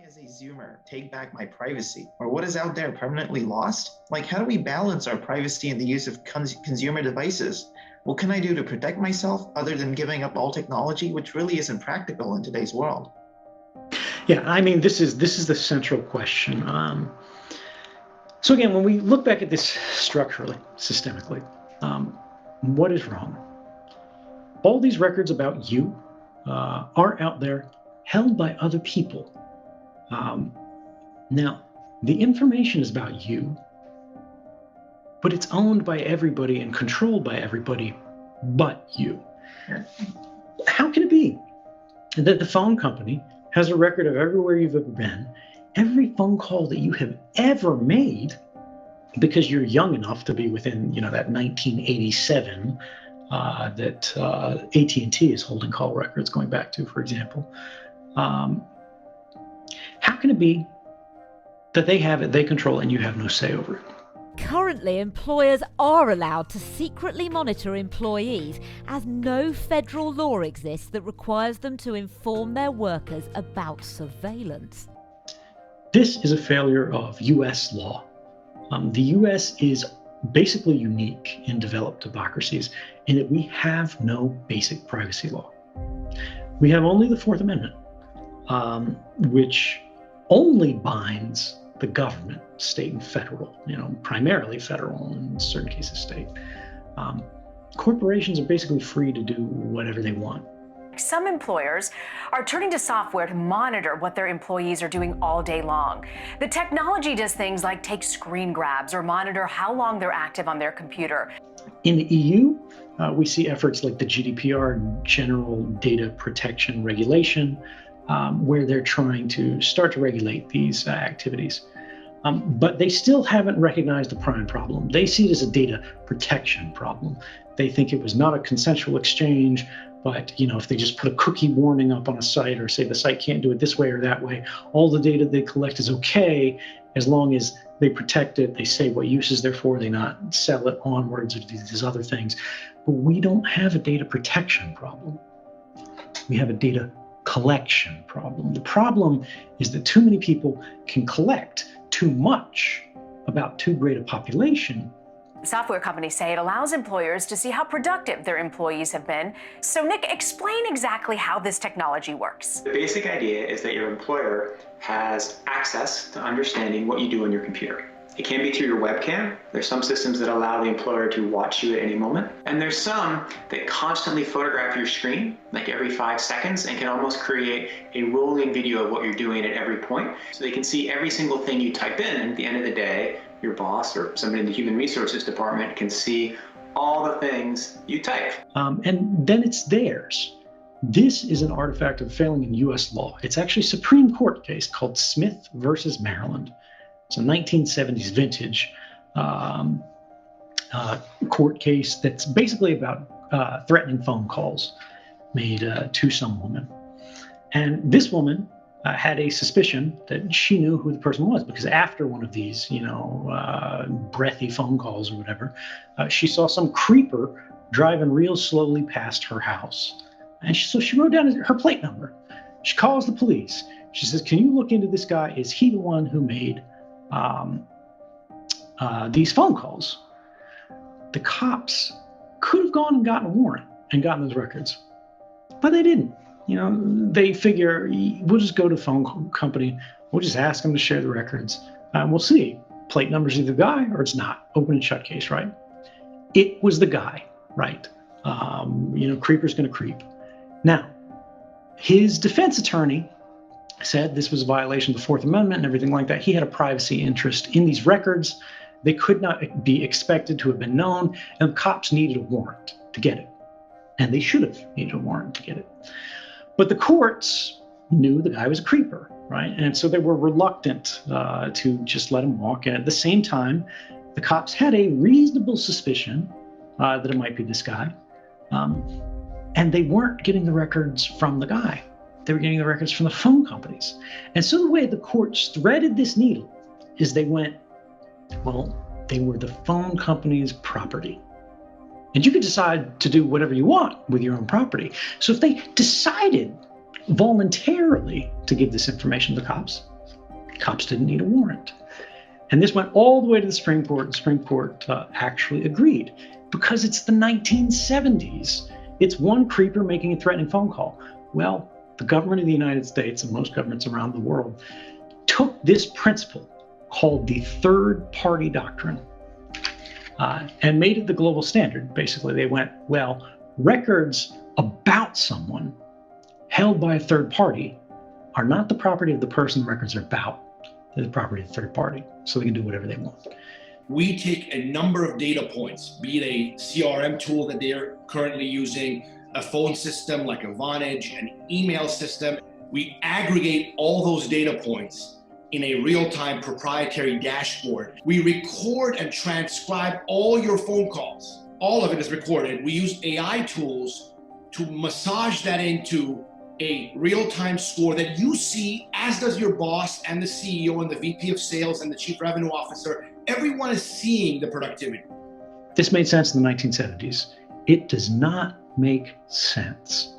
as a Zoomer take back my privacy? Or what is out there permanently lost? Like, how do we balance our privacy and the use of consumer devices? What can I do to protect myself other than giving up all technology, which really isn't practical in today's world? Yeah, I mean, this is the central question. So again, when we look back at this structurally, systemically, what is wrong? All these records about you are out there, held by other people. Now, the information is about you, but it's owned by everybody and controlled by everybody but you. How can it be that the phone company has a record of everywhere you've ever been, every phone call that you have ever made, because you're young enough to be within, that 1987 that AT&T is holding call records going back to, for example. How can it be that they have it, they control it, and you have no say over it? Currently, employers are allowed to secretly monitor employees, as no federal law exists that requires them to inform their workers about surveillance. This is a failure of U.S. law. The U.S. is basically unique in developed democracies in that we have no basic privacy law. We have only the Fourth Amendment, which only binds the government, state and federal, primarily federal, in certain cases state. Corporations are basically free to do whatever they want. Some employers are turning to software to monitor what their employees are doing all day long. The technology does things like take screen grabs or monitor how long they're active on their computer. In the EU, we see efforts like the GDPR, General Data Protection Regulation, where they're trying to start to regulate these activities. But they still haven't recognized the prime problem. They see it as a data protection problem. They think it was not a consensual exchange, but if they just put a cookie warning up on a site or say the site can't do it this way or that way, all the data they collect is okay as long as they protect it, they say what uses they're for, they not sell it onwards or these other things. But we don't have a data protection problem. We have a data collection problem. The problem is that too many people can collect too much about too great a population. Software companies say it allows employers to see how productive their employees have been. So Nick, explain exactly how this technology works. The basic idea is that your employer has access to understanding what you do on your computer. It can be through your webcam. There's some systems that allow the employer to watch you at any moment. And there's some that constantly photograph your screen, like every 5 seconds, and can almost create a rolling video of what you're doing at every point. So they can see every single thing you type in, and at the end of the day, your boss or somebody in the human resources department can see all the things you type. And then it's theirs. This is an artifact of failing in U.S. law. It's actually a Supreme Court case called Smith versus Maryland. It's a 1970s vintage court case that's basically about threatening phone calls made to some woman. And this woman had a suspicion that she knew who the person was, because after one of these, breathy phone calls or whatever, she saw some creeper driving real slowly past her house. And so she wrote down her plate number. She calls the police. She says, "Can you look into this guy? Is he the one who made these phone calls?" The cops could have gone and gotten a warrant and gotten those records, but they didn't. They figure we'll just go to the phone company, we'll just ask them to share the records, and we'll see. Plate number's either the guy or it's not. Open and shut case, right? It was the guy, right? Creeper's gonna creep. Now, his defense attorney said this was a violation of the Fourth Amendment and everything like that. He had a privacy interest in these records. They could not be expected to have been known, and the cops needed a warrant to get it. And they should have needed a warrant to get it. But the courts knew the guy was a creeper, right? And so they were reluctant to just let him walk. And at the same time, the cops had a reasonable suspicion that it might be this guy. And they weren't getting the records from the guy. They were getting the records from the phone companies. And so the way the courts threaded this needle is they went, well, they were the phone company's property. And you could decide to do whatever you want with your own property. So if they decided voluntarily to give this information to the cops, Cops didn't need a warrant. And this went all the way to the Supreme Court, and the Supreme Court actually agreed because it's the 1970s. It's one creeper making a threatening phone call. Well, the government of the United States and most governments around the world took this principle called the third-party doctrine and made it the global standard. Basically, they went, well, records about someone held by a third party are not the property of the person the records are about. They're the property of the third party, so they can do whatever they want. We take a number of data points, be it a CRM tool that they're currently using, a phone system like a Vonage, an email system. We aggregate all those data points in a real-time proprietary dashboard. We record and transcribe all your phone calls. All of it is recorded. We use AI tools to massage that into a real-time score that you see, as does your boss and the CEO and the VP of sales and the chief revenue officer. Everyone is seeing the productivity. This made sense in the 1970s. It does not make sense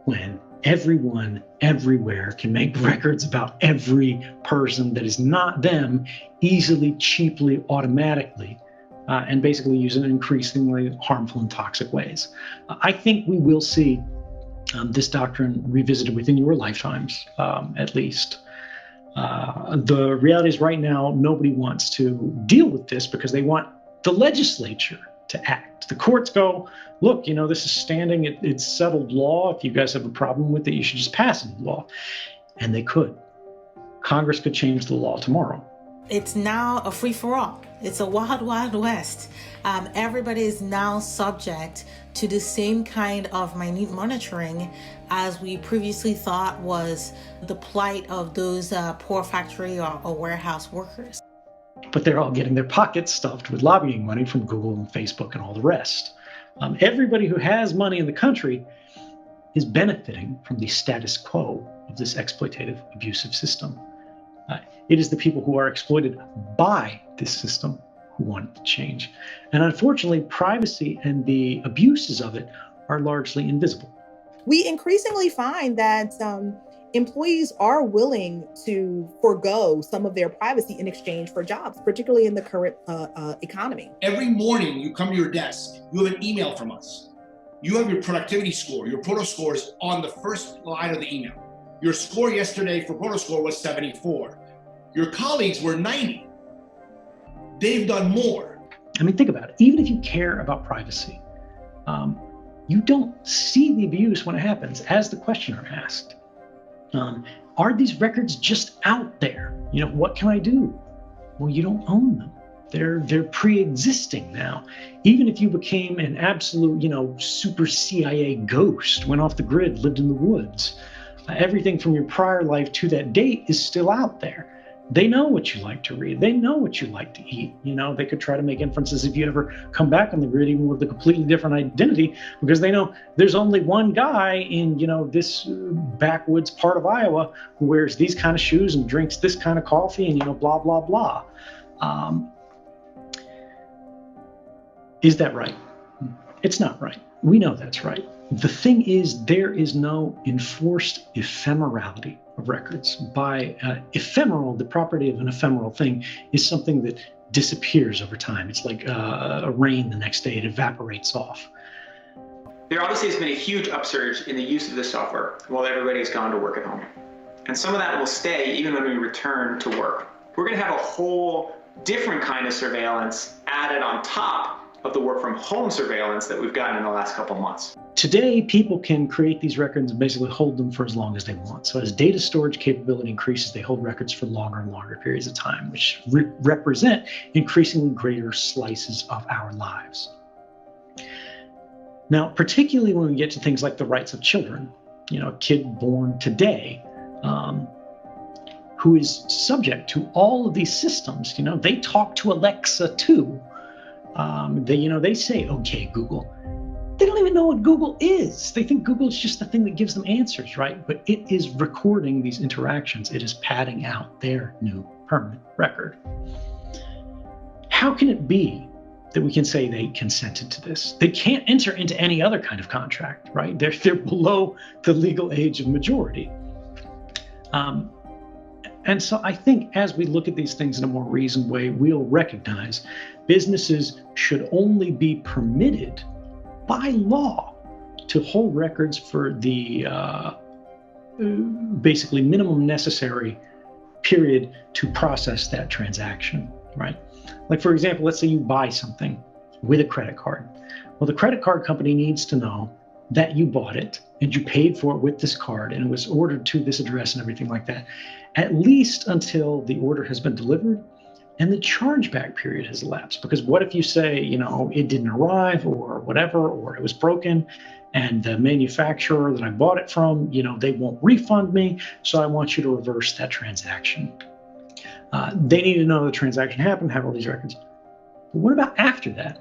when everyone, everywhere can make records about every person that is not them easily, cheaply, automatically, and basically use it in increasingly harmful and toxic ways. I think we will see this doctrine revisited within your lifetimes, at least. The reality is right now, nobody wants to deal with this because they want the legislature to act. The courts go, look, this is standing, it's settled law. If you guys have a problem with it, you should just pass a law. And they could. Congress could change the law tomorrow. It's now a free-for-all. It's a wild, wild west. Everybody is now subject to the same kind of minute monitoring as we previously thought was the plight of those poor factory or warehouse workers. But they're all getting their pockets stuffed with lobbying money from Google and Facebook and all the rest. Everybody who has money in the country is benefiting from the status quo of this exploitative, abusive system. It is the people who are exploited by this system who want it to change. And unfortunately, privacy and the abuses of it are largely invisible. We increasingly find that employees are willing to forego some of their privacy in exchange for jobs, particularly in the current economy. Every morning you come to your desk, you have an email from us. You have your productivity score, your proto scores on the first line of the email. Your score yesterday for proto score was 74. Your colleagues were 90. They've done more. I mean, think about it. Even if you care about privacy, you don't see the abuse when it happens, as the questioner asked. Are these records just out there? What can I do? Well, you don't own them. They're pre-existing now. Even if you became an absolute, super CIA ghost, went off the grid, lived in the woods, everything from your prior life to that date is still out there. They know what you like to read. They know what you like to eat. They could try to make inferences if you ever come back on the grid, even with a completely different identity, because they know there's only one guy in, this backwoods part of Iowa who wears these kind of shoes and drinks this kind of coffee and, blah, blah, blah. Is that right? It's not right. We know that's right. The thing is, there is no enforced ephemerality of records. By ephemeral, the property of an ephemeral thing is something that disappears over time. It's like a rain the next day, it evaporates off. There obviously has been a huge upsurge in the use of this software while everybody has gone to work at home. And some of that will stay even when we return to work. We're going to have a whole different kind of surveillance added on top of the work from home surveillance that we've gotten in the last couple months. Today, people can create these records and basically hold them for as long as they want. So as data storage capability increases, they hold records for longer and longer periods of time, which represent increasingly greater slices of our lives. Now, particularly when we get to things like the rights of children, a kid born today, who is subject to all of these systems, they talk to Alexa too. They say, okay, Google. They don't even know what Google is. They think Google is just the thing that gives them answers, right? But it is recording these interactions. It is padding out their new permanent record. How can it be that we can say they consented to this? They can't enter into any other kind of contract, right? They're below the legal age of majority. And so I think as we look at these things in a more reasoned way, we'll recognize businesses should only be permitted by law to hold records for the basically minimum necessary period to process that transaction, right? Like, for example, let's say you buy something with a credit card. Well, the credit card company needs to know that you bought it and you paid for it with this card and it was ordered to this address and everything like that, at least until the order has been delivered and the chargeback period has elapsed. Because what if you say, you know, it didn't arrive or whatever, or it was broken, and the manufacturer that I bought it from, you know, they won't refund me, so I want you to reverse that transaction. They need to know the transaction happened, have all these records. But what about after that?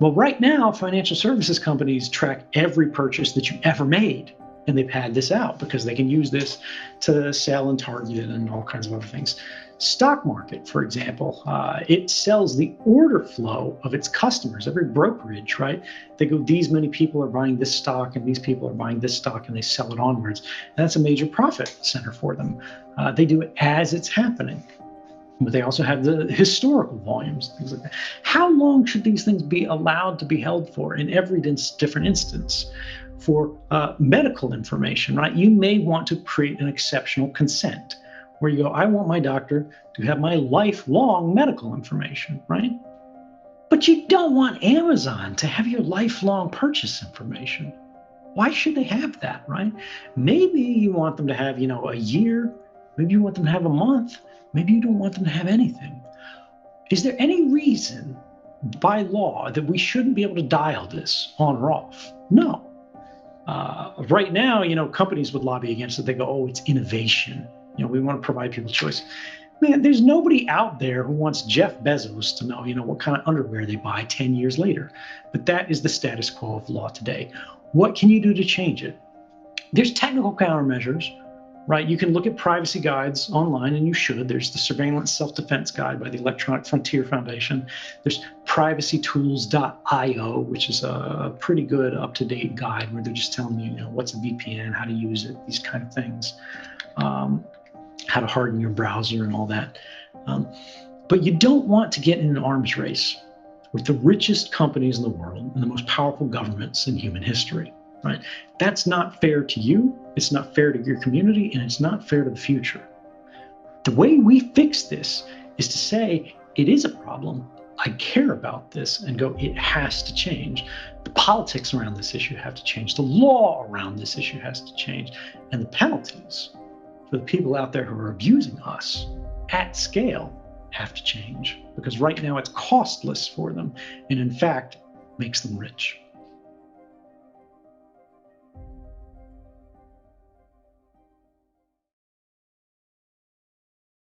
Well, right now, financial services companies track every purchase that you ever made, and they pad this out because they can use this to sell and target and all kinds of other things. Stock market, for example, it sells the order flow of its customers, every brokerage, right? They go, these many people are buying this stock and these people are buying this stock, and they sell it onwards. And that's a major profit center for them. They do it as it's happening. But they also have the historical volumes, things like that. How long should these things be allowed to be held for in every different instance? For medical information, right? You may want to create an exceptional consent where you go, I want my doctor to have my lifelong medical information, right? But you don't want Amazon to have your lifelong purchase information. Why should they have that, right? Maybe you want them to have, you know, a year. Maybe you want them to have a month. Maybe you don't want them to have anything. Is there any reason by law that we shouldn't be able to dial this on or off? No. Right now, you know, companies would lobby against it. They go, oh, it's innovation. You know, we want to provide people choice. Man, there's nobody out there who wants Jeff Bezos to know, you know, what kind of underwear they buy 10 years later. But that is the status quo of law today. What can you do to change it? There's technical countermeasures. Right, you can look at privacy guides online, and you should. There's the Surveillance Self-Defense Guide by the Electronic Frontier Foundation. There's privacytools.io, which is a pretty good up-to-date guide where they're just telling you, you know, what's a VPN, how to use it, these kind of things, how to harden your browser and all that. But you don't want to get in an arms race with the richest companies in the world and the most powerful governments in human history. Right? That's not fair to you, it's not fair to your community, and it's not fair to the future. The way we fix this is to say, it is a problem, I care about this, and go, it has to change. The politics around this issue have to change. The law around this issue has to change. And the penalties for the people out there who are abusing us at scale have to change. Because right now it's costless for them, and in fact, makes them rich.